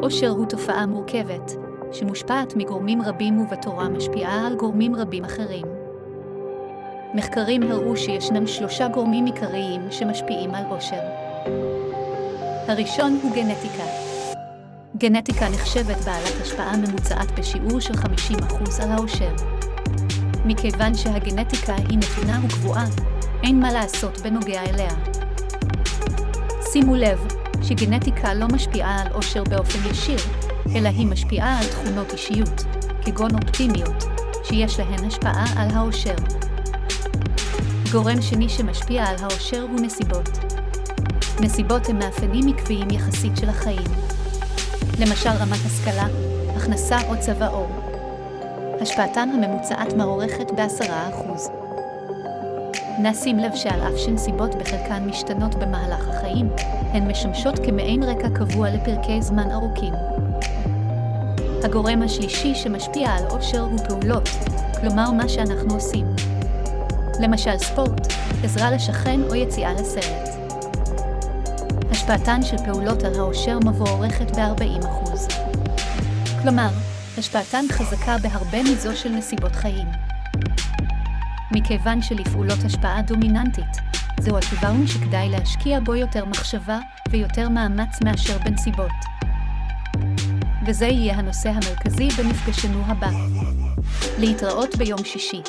עושר הוא תופעה מורכבת, שמושפעת מגורמים רבים ובתורה משפיעה על גורמים רבים אחרים. מחקרים הראו שישנם 3 גורמים עיקריים שמשפיעים על עושר. הראשון הוא גנטיקה. גנטיקה נחשבת בעלת השפעה ממוצעת בשיעור של 50% על העושר. מכיוון שהגנטיקה היא נתונה וקבועה, אין מה לעשות בנוגע אליה. שימו לב שגנטיקה לא משפיעה על עושר באופן ישיר, אלא היא משפיעה על תכונות אישיות, כגון אופטימיות, שיש להן השפעה על העושר. גורם שני שמשפיע על העושר הוא נסיבות. נסיבות הם מאפיינים עקביים יחסית של החיים. למשל רמת השכלה, הכנסה או צבע עור. השפעתן הממוצעת מוערכת ב10%. נשים לב שעל אף שנסיבות בחלקן משתנות במהלך החיים, הן משמשות כמעין רקע קבוע לפרקי זמן ארוכים. הגורם השלישי שמשפיע על עושר הוא פעולות, כלומר מה שאנחנו עושים. למשל ספורט, עזרה לשכן או יציאה לסרט. השפעתן של פעולות על העושר מוערכת ב40%. כלומר, השפעתן חזקה בהרבה מזו של נסיבות חיים. מכיוון שלפעולות השפעה דומיננטית, זהו הכיוון שכדאי להשקיע בו יותר מחשבה ויותר מאמץ מאשר בנסיבות. וזה יהיה הנושא המרכזי במפגשנו הבא. להתראות ביום שישי.